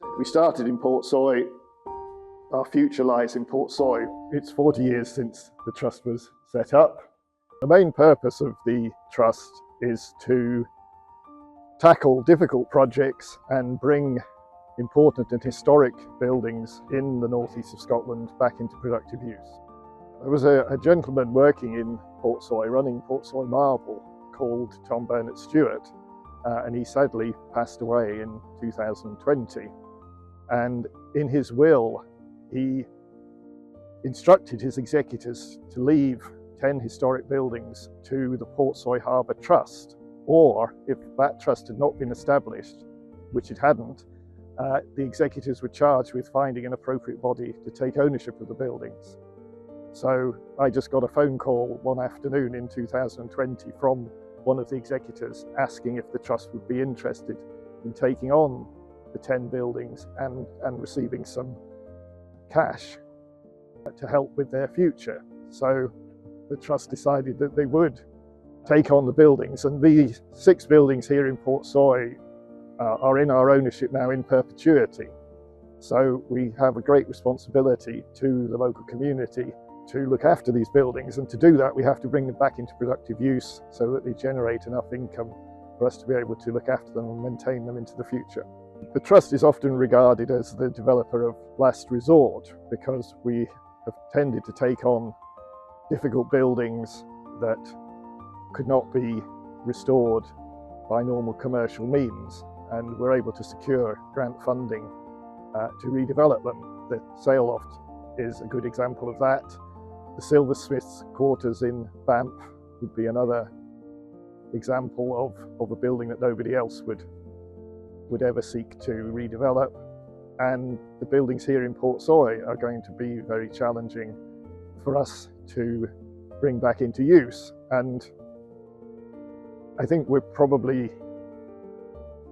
We started in Portsoy. Our future lies in Portsoy. It's 40 years since the Trust was set up. The main purpose of the Trust is to tackle difficult projects and bring important and historic buildings in the northeast of Scotland back into productive use. There was a gentleman working in Portsoy, running Portsoy Marble, called Tom Burnett-Stewart, and he sadly passed away in 2020. And in his will, he instructed his executors to leave 10 historic buildings to the Portsoy Harbour Trust, or if that trust had not been established, which it hadn't, the executors were charged with finding an appropriate body to take ownership of the buildings. So I just got a phone call one afternoon in 2020 from one of the executors asking if the trust would be interested in taking on the 10 buildings and receiving some cash to help with their future. So the trust decided that they would take on the buildings, and these 6 buildings here in Portsoy are in our ownership now in perpetuity. So we have a great responsibility to the local community to look after these buildings, and to do that we have to bring them back into productive use so that they generate enough income for us to be able to look after them and maintain them into the future. The Trust is often regarded as the developer of last resort because we have tended to take on difficult buildings that could not be restored by normal commercial means, and we're able to secure grant funding to redevelop them. The Sail Loft is a good example of that. The Silversmiths quarters in Banff would be another example of a building that nobody else would ever seek to redevelop. And the buildings here in Portsoy are going to be very challenging for us to bring back into use. And I think we're probably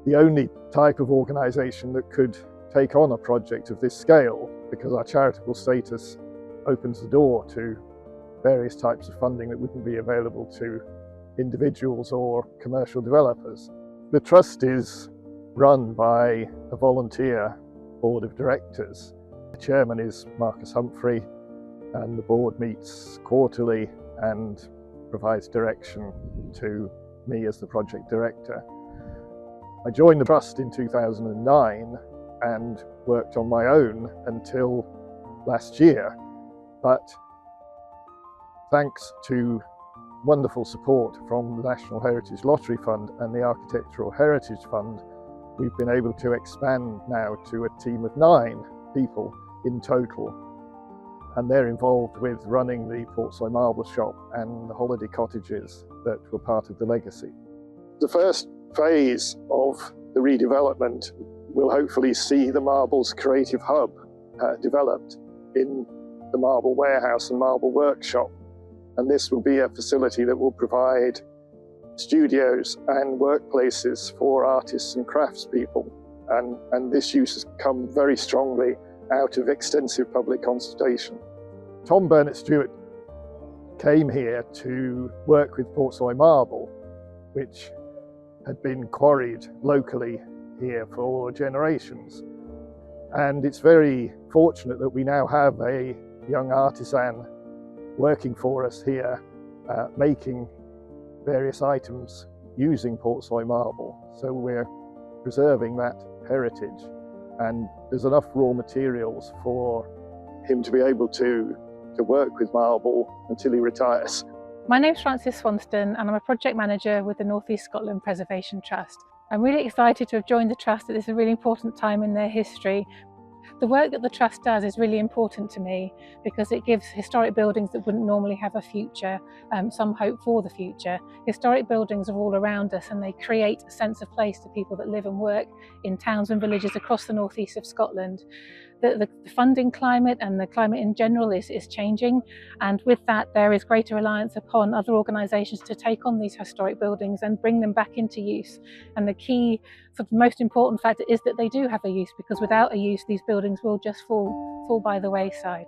the only type of organisation that could take on a project of this scale, because our charitable status opens the door to various types of funding that wouldn't be available to individuals or commercial developers. The Trust is run by a volunteer board of directors. The chairman is Marcus Humphrey, and the board meets quarterly and provides direction to me as the project director. I joined the Trust in 2009 and worked on my own until last year, but thanks to wonderful support from the National Heritage Lottery Fund and the Architectural Heritage Fund, we've been able to expand now to a team of 9 people in total, and they're involved with running the Portsoy Marble Shop and the holiday cottages that were part of the legacy. The first phase of the redevelopment will hopefully see the Marble's creative hub developed in the Marble Warehouse and Marble Workshop, and this will be a facility that will provide studios and workplaces for artists and craftspeople, and this use has come very strongly out of extensive public consultation. Tom Burnett-Stewart came here to work with Portsoy Marble, which had been quarried locally here for generations, and it's very fortunate that we now have a young artisan working for us here, making various items using Portsoy marble. So we're preserving that heritage, and there's enough raw materials for him to be able to work with marble until he retires. My name's Frances Swanston, and I'm a project manager with the North East Scotland Preservation Trust. I'm really excited to have joined the Trust at this really important time in their history. The work that the Trust does is really important to me because it gives historic buildings that wouldn't normally have a future some hope for the future. Historic buildings are all around us, and they create a sense of place to people that live and work in towns and villages across the northeast of Scotland. The funding climate and the climate in general is changing, and with that there is greater reliance upon other organisations to take on these historic buildings and bring them back into use. And the key, sort of most important factor is that they do have a use, because without a use these buildings will just fall by the wayside.